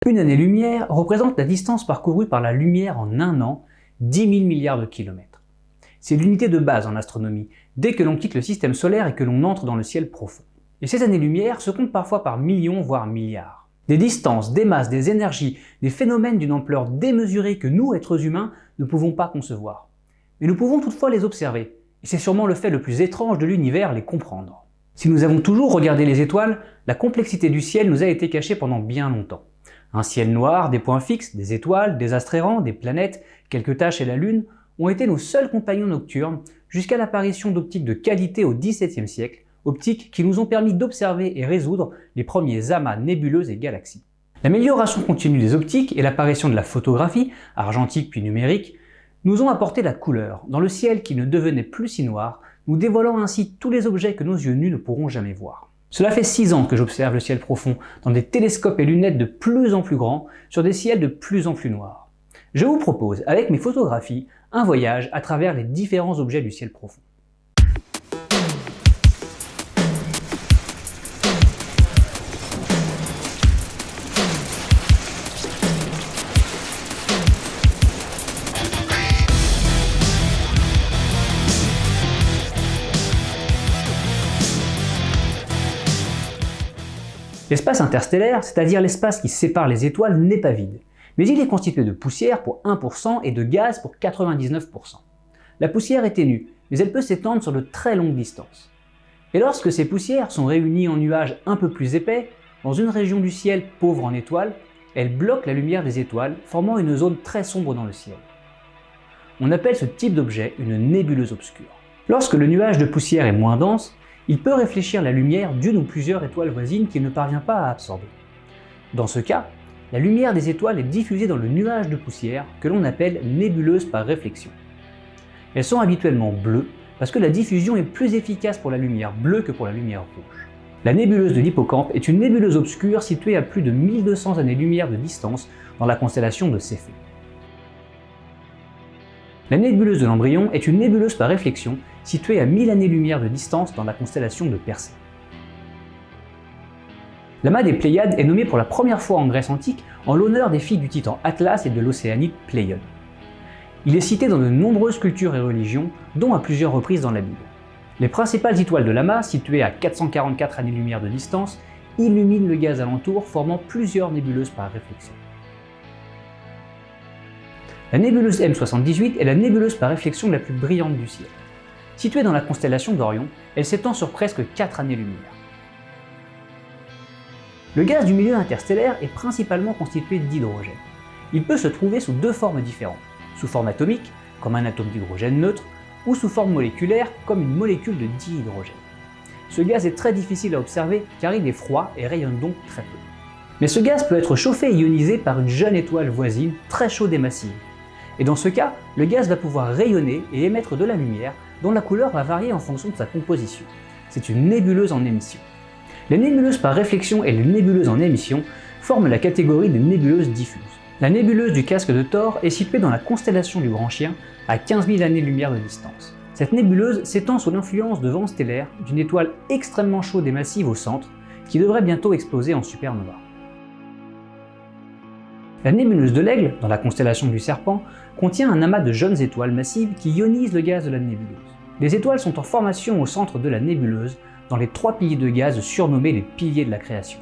Une année-lumière représente la distance parcourue par la lumière en un an, 10 000 milliards de kilomètres. C'est l'unité de base en astronomie, dès que l'on quitte le système solaire et que l'on entre dans le ciel profond. Et ces années-lumière se comptent parfois par millions, voire milliards. Des distances, des masses, des énergies, des phénomènes d'une ampleur démesurée que nous, êtres humains, ne pouvons pas concevoir. Mais nous pouvons toutefois les observer, et c'est sûrement le fait le plus étrange de l'univers, les comprendre. Si nous avons toujours regardé les étoiles, la complexité du ciel nous a été cachée pendant bien longtemps. Un ciel noir, des points fixes, des étoiles, des astres errants, des planètes, quelques taches et la Lune ont été nos seuls compagnons nocturnes jusqu'à l'apparition d'optiques de qualité au XVIIe siècle, optiques qui nous ont permis d'observer et résoudre les premiers amas, nébuleuses et galaxies. L'amélioration continue des optiques et l'apparition de la photographie, argentique puis numérique, nous ont apporté la couleur dans le ciel qui ne devenait plus si noir, nous dévoilant ainsi tous les objets que nos yeux nus ne pourront jamais voir. Cela fait 6 ans que j'observe le ciel profond, dans des télescopes et lunettes de plus en plus grands, sur des ciels de plus en plus noirs. Je vous propose, avec mes photographies, un voyage à travers les différents objets du ciel profond. L'espace interstellaire, c'est-à-dire l'espace qui sépare les étoiles, n'est pas vide, mais il est constitué de poussière pour 1% et de gaz pour 99%. La poussière est ténue, mais elle peut s'étendre sur de très longues distances. Et lorsque ces poussières sont réunies en nuages un peu plus épais, dans une région du ciel pauvre en étoiles, elles bloquent la lumière des étoiles, formant une zone très sombre dans le ciel. On appelle ce type d'objet une nébuleuse obscure. Lorsque le nuage de poussière est moins dense, il peut réfléchir la lumière d'une ou plusieurs étoiles voisines qu'il ne parvient pas à absorber. Dans ce cas, la lumière des étoiles est diffusée dans le nuage de poussière que l'on appelle nébuleuse par réflexion. Elles sont habituellement bleues parce que la diffusion est plus efficace pour la lumière bleue que pour la lumière rouge. La nébuleuse de l'Hippocampe est une nébuleuse obscure située à plus de 1200 années-lumière de distance dans la constellation de Céphée. La nébuleuse de l'Embryon est une nébuleuse par réflexion située à 1000 années-lumière de distance dans la constellation de Persée. L'amas des Pléiades est nommé pour la première fois en Grèce antique en l'honneur des filles du titan Atlas et de l'océanite Pléiade. Il est cité dans de nombreuses cultures et religions, dont à plusieurs reprises dans la Bible. Les principales étoiles de l'amas, situées à 444 années-lumière de distance, illuminent le gaz alentour, formant plusieurs nébuleuses par réflexion. La nébuleuse M78 est la nébuleuse par réflexion la plus brillante du ciel. Située dans la constellation d'Orion, elle s'étend sur presque 4 années-lumière. Le gaz du milieu interstellaire est principalement constitué d'hydrogène. Il peut se trouver sous deux formes différentes, sous forme atomique, comme un atome d'hydrogène neutre, ou sous forme moléculaire, comme une molécule de dihydrogène. Ce gaz est très difficile à observer car il est froid et rayonne donc très peu. Mais ce gaz peut être chauffé et ionisé par une jeune étoile voisine très chaude et massive. Et dans ce cas, le gaz va pouvoir rayonner et émettre de la lumière dont la couleur va varier en fonction de sa composition. C'est une nébuleuse en émission. Les nébuleuses par réflexion et les nébuleuses en émission forment la catégorie des nébuleuses diffuses. La nébuleuse du casque de Thor est située dans la constellation du Grand Chien à 15 000 années-lumière de distance. Cette nébuleuse s'étend sous l'influence de vents stellaires d'une étoile extrêmement chaude et massive au centre qui devrait bientôt exploser en supernova. La nébuleuse de l'Aigle, dans la constellation du Serpent, contient un amas de jeunes étoiles massives qui ionisent le gaz de la nébuleuse. Les étoiles sont en formation au centre de la nébuleuse, dans les 3 piliers de gaz surnommés les piliers de la création.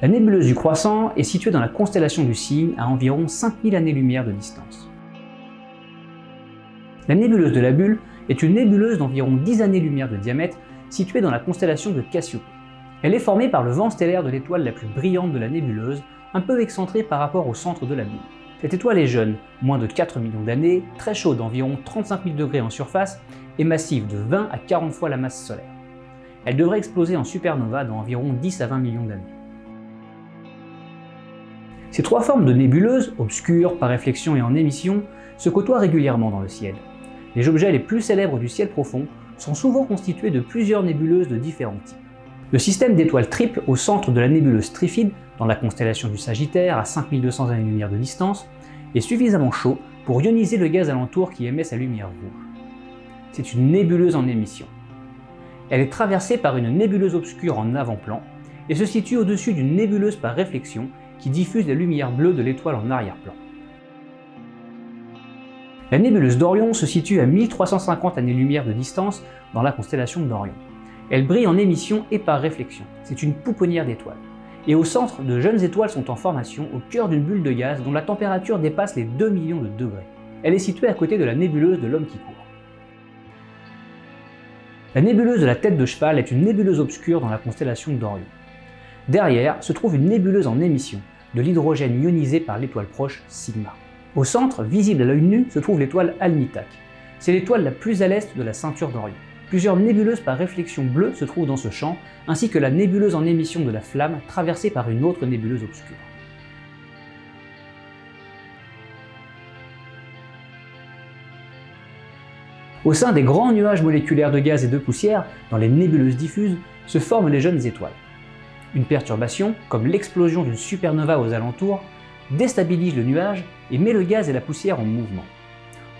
La nébuleuse du Croissant est située dans la constellation du Cygne à environ 5000 années-lumière de distance. La nébuleuse de la Bulle est une nébuleuse d'environ 10 années-lumière de diamètre située dans la constellation de Cassiopée. Elle est formée par le vent stellaire de l'étoile la plus brillante de la nébuleuse, un peu excentrée par rapport au centre de la bulle. Cette étoile est jeune, moins de 4 millions d'années, très chaude, environ 35 000 degrés en surface, et massive de 20 à 40 fois la masse solaire. Elle devrait exploser en supernova dans environ 10 à 20 millions d'années. Ces 3 formes de nébuleuses, obscures, par réflexion et en émission, se côtoient régulièrement dans le ciel. Les objets les plus célèbres du ciel profond sont souvent constitués de plusieurs nébuleuses de différents types. Le système d'étoiles triples au centre de la nébuleuse Trifide, dans la constellation du Sagittaire à 5200 années-lumière de distance, est suffisamment chaud pour ioniser le gaz alentour qui émet sa lumière rouge. C'est une nébuleuse en émission. Elle est traversée par une nébuleuse obscure en avant-plan et se situe au-dessus d'une nébuleuse par réflexion qui diffuse la lumière bleue de l'étoile en arrière-plan. La nébuleuse d'Orion se situe à 1350 années-lumière de distance dans la constellation d'Orion. Elle brille en émission et par réflexion. C'est une pouponnière d'étoiles. Et au centre, de jeunes étoiles sont en formation au cœur d'une bulle de gaz dont la température dépasse les 2 millions de degrés. Elle est située à côté de la nébuleuse de l'Homme qui court. La nébuleuse de la tête de cheval est une nébuleuse obscure dans la constellation d'Orion. Derrière se trouve une nébuleuse en émission, de l'hydrogène ionisé par l'étoile proche Sigma. Au centre, visible à l'œil nu, se trouve l'étoile Alnitak. C'est l'étoile la plus à l'est de la ceinture d'Orion. Plusieurs nébuleuses par réflexion bleue se trouvent dans ce champ, ainsi que la nébuleuse en émission de la Flamme, traversée par une autre nébuleuse obscure. Au sein des grands nuages moléculaires de gaz et de poussière, dans les nébuleuses diffuses, se forment les jeunes étoiles. Une perturbation, comme l'explosion d'une supernova aux alentours, déstabilise le nuage et met le gaz et la poussière en mouvement.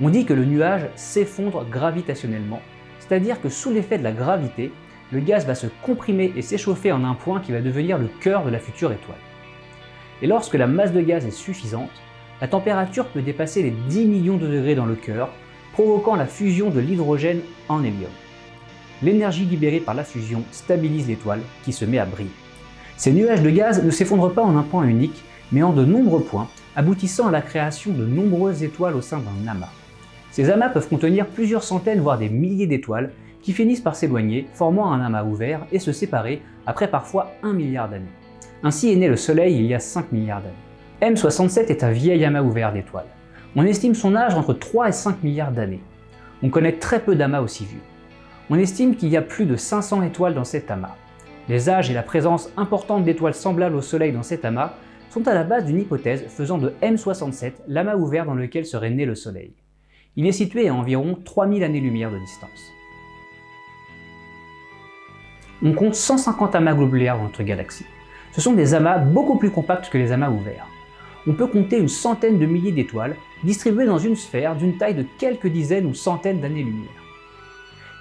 On dit que le nuage s'effondre gravitationnellement, c'est-à-dire que sous l'effet de la gravité, le gaz va se comprimer et s'échauffer en un point qui va devenir le cœur de la future étoile. Et lorsque la masse de gaz est suffisante, la température peut dépasser les 10 millions de degrés dans le cœur, provoquant la fusion de l'hydrogène en hélium. L'énergie libérée par la fusion stabilise l'étoile qui se met à briller. Ces nuages de gaz ne s'effondrent pas en un point unique, mais en de nombreux points, aboutissant à la création de nombreuses étoiles au sein d'un amas. Ces amas peuvent contenir plusieurs centaines voire des milliers d'étoiles qui finissent par s'éloigner, formant un amas ouvert et se séparer après parfois 1 milliard d'années. Ainsi est né le Soleil il y a 5 milliards d'années. M67 est un vieil amas ouvert d'étoiles. On estime son âge entre 3 et 5 milliards d'années. On connaît très peu d'amas aussi vieux. On estime qu'il y a plus de 500 étoiles dans cet amas. Les âges et la présence importante d'étoiles semblables au Soleil dans cet amas sont à la base d'une hypothèse faisant de M67 l'amas ouvert dans lequel serait né le Soleil. Il est situé à environ 3000 années-lumière de distance. On compte 150 amas globulaires dans notre galaxie. Ce sont des amas beaucoup plus compacts que les amas ouverts. On peut compter une centaine de milliers d'étoiles distribuées dans une sphère d'une taille de quelques dizaines ou centaines d'années-lumière.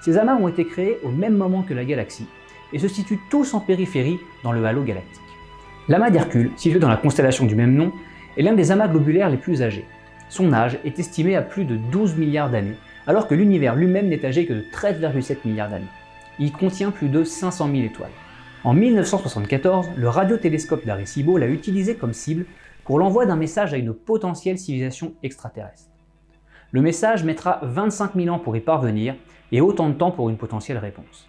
Ces amas ont été créés au même moment que la galaxie et se situent tous en périphérie dans le halo galactique. L'amas d'Hercule, situé dans la constellation du même nom, est l'un des amas globulaires les plus âgés. Son âge est estimé à plus de 12 milliards d'années, alors que l'univers lui-même n'est âgé que de 13,7 milliards d'années. Il contient plus de 500 000 étoiles. En 1974, le radiotélescope d'Arecibo l'a utilisé comme cible pour l'envoi d'un message à une potentielle civilisation extraterrestre. Le message mettra 25 000 ans pour y parvenir et autant de temps pour une potentielle réponse.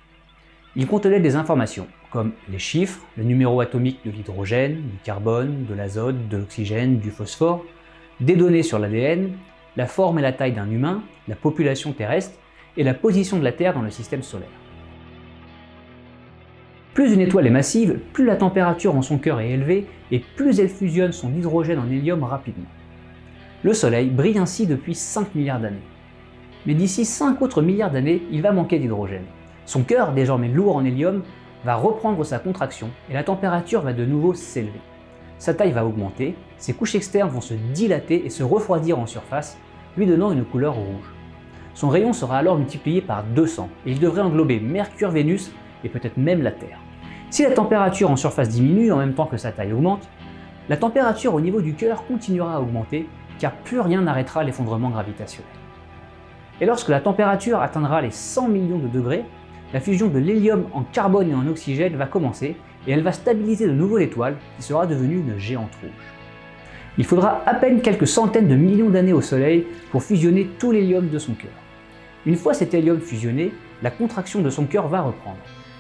Il contenait des informations comme les chiffres, le numéro atomique de l'hydrogène, du carbone, de l'azote, de l'oxygène, du phosphore, des données sur l'ADN, la forme et la taille d'un humain, la population terrestre et la position de la Terre dans le système solaire. Plus une étoile est massive, plus la température en son cœur est élevée et plus elle fusionne son hydrogène en hélium rapidement. Le Soleil brille ainsi depuis 5 milliards d'années. Mais d'ici 5 autres milliards d'années, il va manquer d'hydrogène. Son cœur, désormais lourd en hélium, va reprendre sa contraction et la température va de nouveau s'élever. Sa taille va augmenter, ses couches externes vont se dilater et se refroidir en surface, lui donnant une couleur rouge. Son rayon sera alors multiplié par 200 et il devrait englober Mercure, Vénus et peut-être même la Terre. Si la température en surface diminue en même temps que sa taille augmente, la température au niveau du cœur continuera à augmenter car plus rien n'arrêtera l'effondrement gravitationnel. Et lorsque la température atteindra les 100 millions de degrés, la fusion de l'hélium en carbone et en oxygène va commencer et elle va stabiliser de nouveau l'étoile qui sera devenue une géante rouge. Il faudra à peine quelques centaines de millions d'années au Soleil pour fusionner tout l'hélium de son cœur. Une fois cet hélium fusionné, la contraction de son cœur va reprendre,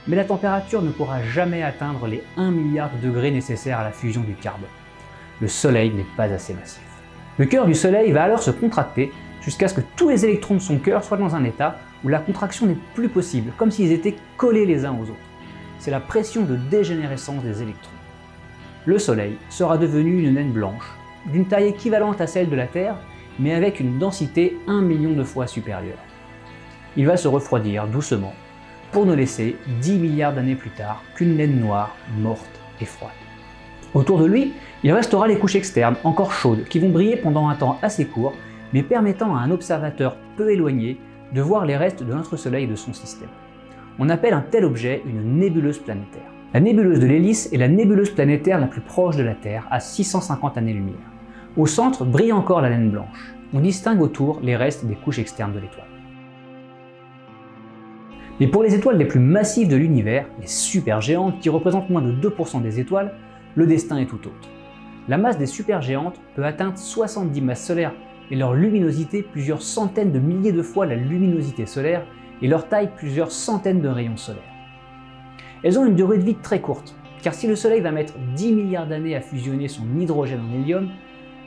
mais la température ne pourra jamais atteindre les 1 milliard de degrés nécessaires à la fusion du carbone. Le Soleil n'est pas assez massif. Le cœur du Soleil va alors se contracter jusqu'à ce que tous les électrons de son cœur soient dans un état où la contraction n'est plus possible, comme s'ils étaient collés les uns aux autres. C'est la pression de dégénérescence des électrons. Le Soleil sera devenu une naine blanche, d'une taille équivalente à celle de la Terre, mais avec une densité 1 million de fois supérieure. Il va se refroidir doucement, pour ne laisser 10 milliards d'années plus tard qu'une naine noire, morte et froide. Autour de lui, il restera les couches externes, encore chaudes, qui vont briller pendant un temps assez court, mais permettant à un observateur peu éloigné de voir les restes de notre Soleil et de son système. On appelle un tel objet une nébuleuse planétaire. La nébuleuse de l'Hélice est la nébuleuse planétaire la plus proche de la Terre, à 650 années-lumière. Au centre brille encore la naine blanche. On distingue autour les restes des couches externes de l'étoile. Mais pour les étoiles les plus massives de l'univers, les supergéantes qui représentent moins de 2% des étoiles, le destin est tout autre. La masse des supergéantes peut atteindre 70 masses solaires et leur luminosité plusieurs centaines de milliers de fois la luminosité solaire et leur taille plusieurs centaines de rayons solaires. Elles ont une durée de vie très courte, car si le Soleil va mettre 10 milliards d'années à fusionner son hydrogène en hélium,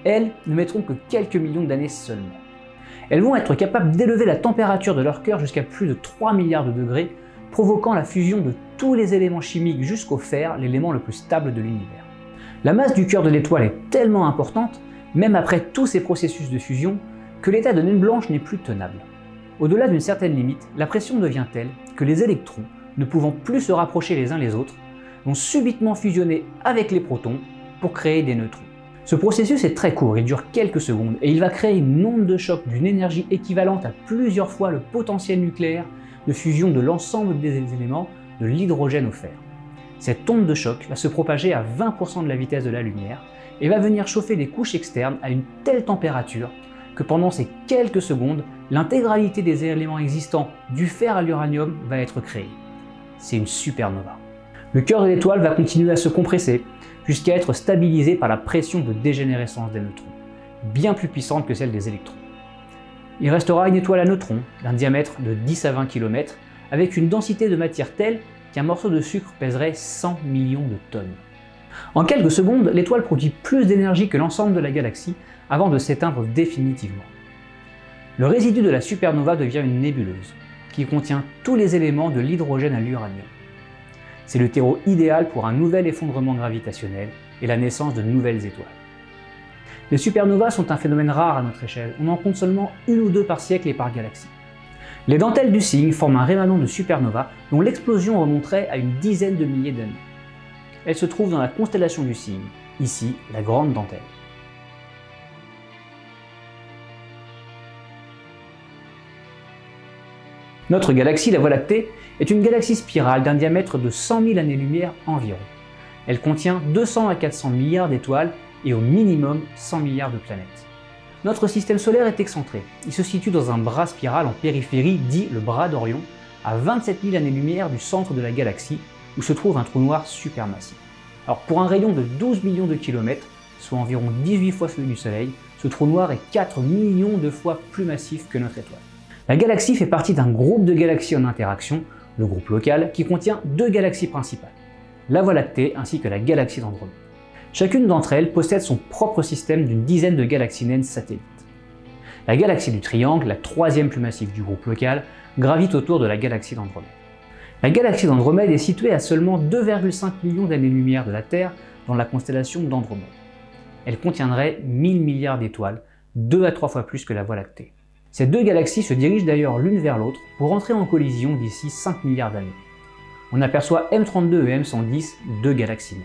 elles ne mettront que quelques millions d'années seulement. Elles vont être capables d'élever la température de leur cœur jusqu'à plus de 3 milliards de degrés, provoquant la fusion de tous les éléments chimiques jusqu'au fer, l'élément le plus stable de l'univers. La masse du cœur de l'étoile est tellement importante, même après tous ces processus de fusion, que l'état de naine blanche n'est plus tenable. Au-delà d'une certaine limite, la pression devient telle que les électrons, ne pouvant plus se rapprocher les uns les autres, vont subitement fusionner avec les protons pour créer des neutrons. Ce processus est très court, il dure quelques secondes et il va créer une onde de choc d'une énergie équivalente à plusieurs fois le potentiel nucléaire de fusion de l'ensemble des éléments de l'hydrogène au fer. Cette onde de choc va se propager à 20% de la vitesse de la lumière et va venir chauffer les couches externes à une telle température que pendant ces quelques secondes, l'intégralité des éléments existants du fer à l'uranium va être créée. C'est une supernova. Le cœur de l'étoile va continuer à se compresser jusqu'à être stabilisé par la pression de dégénérescence des neutrons, bien plus puissante que celle des électrons. Il restera une étoile à neutrons d'un diamètre de 10 à 20 km avec une densité de matière telle qu'un morceau de sucre pèserait 100 millions de tonnes. En quelques secondes, l'étoile produit plus d'énergie que l'ensemble de la galaxie avant de s'éteindre définitivement. Le résidu de la supernova devient une nébuleuse qui contient tous les éléments de l'hydrogène à l'uranium. C'est le terreau idéal pour un nouvel effondrement gravitationnel et la naissance de nouvelles étoiles. Les supernovas sont un phénomène rare à notre échelle, on en compte seulement une ou deux par siècle et par galaxie. Les dentelles du cygne forment un rémanent de supernova dont l'explosion remonterait à une dizaine de milliers d'années. Elle se trouve dans la constellation du Cygne, ici la Grande Dentelle. Notre galaxie, la Voie lactée, est une galaxie spirale d'un diamètre de 100 000 années-lumière environ. Elle contient 200 à 400 milliards d'étoiles et au minimum 100 milliards de planètes. Notre système solaire est excentré. Il se situe dans un bras spiral en périphérie dit le bras d'Orion, à 27 000 années-lumière du centre de la galaxie, où se trouve un trou noir supermassif. Alors pour un rayon de 12 millions de kilomètres, soit environ 18 fois celui du Soleil, ce trou noir est 4 millions de fois plus massif que notre étoile. La galaxie fait partie d'un groupe de galaxies en interaction, le groupe local, qui contient deux galaxies principales, la Voie lactée ainsi que la galaxie d'Andromède. Chacune d'entre elles possède son propre système d'une dizaine de galaxies naines satellites. La galaxie du Triangle, la troisième plus massive du groupe local, gravite autour de la galaxie d'Andromède. La galaxie d'Andromède est située à seulement 2,5 millions d'années-lumière de la Terre dans la constellation d'Andromède. Elle contiendrait 1000 milliards d'étoiles, 2 à 3 fois plus que la Voie lactée. Ces deux galaxies se dirigent d'ailleurs l'une vers l'autre pour entrer en collision d'ici 5 milliards d'années. On aperçoit M32 et M110, deux galaxies naines.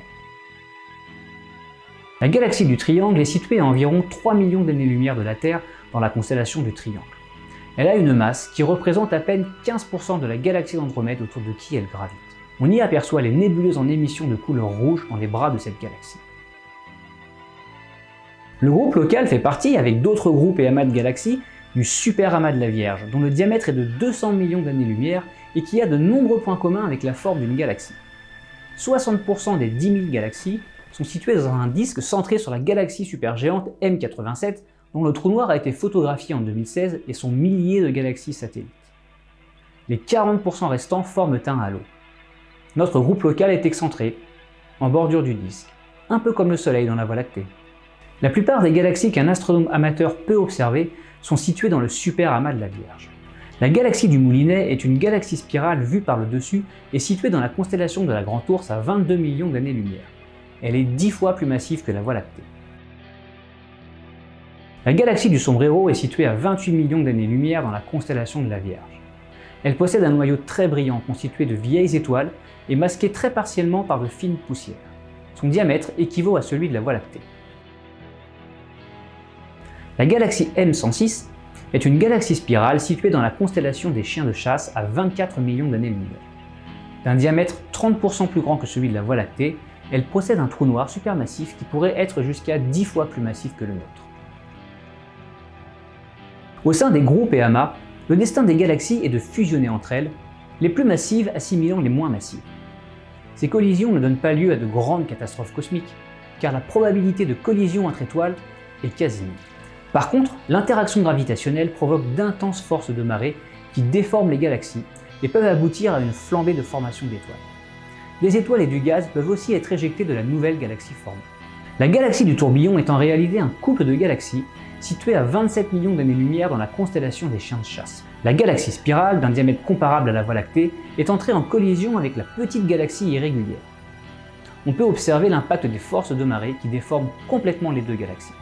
La galaxie du Triangle est située à environ 3 millions d'années-lumière de la Terre dans la constellation du Triangle. Elle a une masse qui représente à peine 15% de la galaxie d'Andromède autour de qui elle gravite. On y aperçoit les nébuleuses en émission de couleur rouge dans les bras de cette galaxie. Le groupe local fait partie, avec d'autres groupes et amas de galaxies, du super amas de la Vierge, dont le diamètre est de 200 millions d'années-lumière et qui a de nombreux points communs avec la forme d'une galaxie. 60% des 10 000 galaxies sont situées dans un disque centré sur la galaxie supergéante M87, dont le trou noir a été photographié en 2016 et son millier de galaxies satellites. Les 40% restants forment un halo. Notre groupe local est excentré, en bordure du disque, un peu comme le Soleil dans la Voie lactée. La plupart des galaxies qu'un astronome amateur peut observer sont situées dans le super amas de la Vierge. La galaxie du Moulinet est une galaxie spirale vue par le dessus et située dans la constellation de la Grande Ourse à 22 millions d'années-lumière. Elle est 10 fois plus massive que la Voie lactée. La galaxie du Sombrero est située à 28 millions d'années-lumière dans la constellation de la Vierge. Elle possède un noyau très brillant constitué de vieilles étoiles et masqué très partiellement par de fines poussières. Son diamètre équivaut à celui de la Voie lactée. La galaxie M106 est une galaxie spirale située dans la constellation des Chiens de chasse à 24 millions d'années-lumière. D'un diamètre 30% plus grand que celui de la Voie lactée, elle possède un trou noir supermassif qui pourrait être jusqu'à 10 fois plus massif que le nôtre. Au sein des groupes et amas, le destin des galaxies est de fusionner entre elles, les plus massives assimilant les moins massives. Ces collisions ne donnent pas lieu à de grandes catastrophes cosmiques, car la probabilité de collision entre étoiles est quasi nulle. Par contre, l'interaction gravitationnelle provoque d'intenses forces de marée qui déforment les galaxies et peuvent aboutir à une flambée de formation d'étoiles. Des étoiles et du gaz peuvent aussi être éjectés de la nouvelle galaxie formée. La galaxie du tourbillon est en réalité un couple de galaxies situé à 27 millions d'années-lumière dans la constellation des chiens de chasse. La galaxie spirale, d'un diamètre comparable à la Voie lactée, est entrée en collision avec la petite galaxie irrégulière. On peut observer l'impact des forces de marée qui déforment complètement les deux galaxies.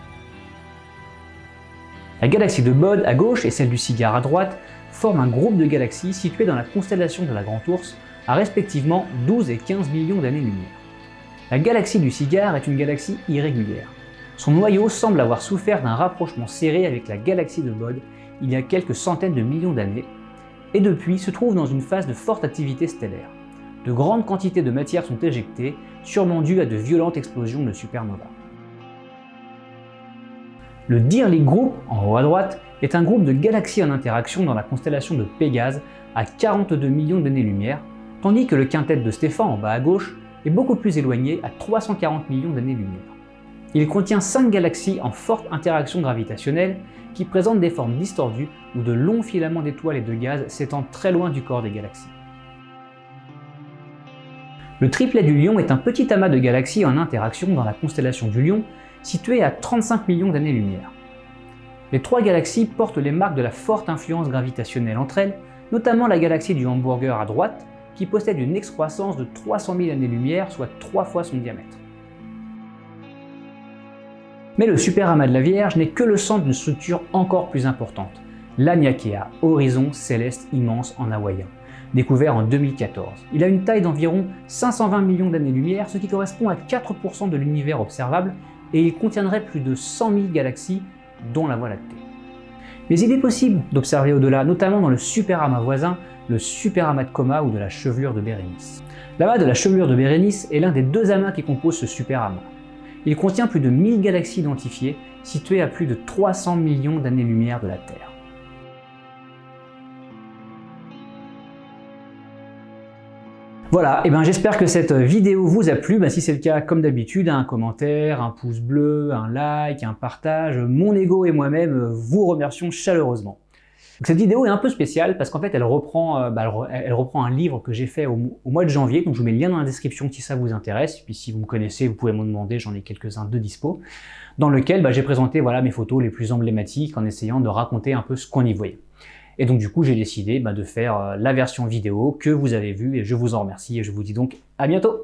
La galaxie de Bode à gauche et celle du Cigare à droite forment un groupe de galaxies situées dans la constellation de la Grande Ourse à respectivement 12 et 15 millions d'années-lumière. La galaxie du Cigare est une galaxie irrégulière. Son noyau semble avoir souffert d'un rapprochement serré avec la galaxie de Bode il y a quelques centaines de millions d'années, et depuis se trouve dans une phase de forte activité stellaire. De grandes quantités de matière sont éjectées, sûrement dues à de violentes explosions de supernovas. Le Deerling Group, en haut à droite, est un groupe de galaxies en interaction dans la constellation de Pégase à 42 millions d'années-lumière, tandis que le quintet de Stéphan, en bas à gauche, est beaucoup plus éloigné à 340 millions d'années-lumière. Il contient 5 galaxies en forte interaction gravitationnelle qui présentent des formes distordues où de longs filaments d'étoiles et de gaz s'étendent très loin du corps des galaxies. Le triplet du Lion est un petit amas de galaxies en interaction dans la constellation du Lion, située à 35 millions d'années-lumière. Les 3 galaxies portent les marques de la forte influence gravitationnelle entre elles, notamment la galaxie du Hamburger à droite, qui possède une excroissance de 300 000 années-lumière, soit 3 fois son diamètre. Mais le superamas de la Vierge n'est que le centre d'une structure encore plus importante, l'Aniakea, horizon céleste immense en hawaïen, découvert en 2014. Il a une taille d'environ 520 millions d'années-lumière, ce qui correspond à 4% de l'univers observable, et il contiendrait plus de 100 000 galaxies, dont la Voie lactée. Mais il est possible d'observer au-delà, notamment dans le superamas voisin, le superamas de Coma ou de la chevelure de Bérénice. L'amas de la chevelure de Bérénice est l'un des 2 amas qui composent ce superamas. Il contient plus de 1000 galaxies identifiées, situées à plus de 300 millions d'années-lumière de la Terre. Voilà, j'espère que cette vidéo vous a plu. Si c'est le cas, comme d'habitude, un commentaire, un pouce bleu, un like, un partage. Mon ego et moi-même vous remercions chaleureusement. Donc, cette vidéo est un peu spéciale parce qu'en fait elle reprend un livre que j'ai fait au mois de janvier, donc je vous mets le lien dans la description si ça vous intéresse, puis si vous me connaissez vous pouvez m'en demander, j'en ai quelques-uns de dispo, dans lequel j'ai présenté mes photos les plus emblématiques en essayant de raconter un peu ce qu'on y voyait. Et donc du coup j'ai décidé de faire la version vidéo que vous avez vue et je vous en remercie et je vous dis donc à bientôt.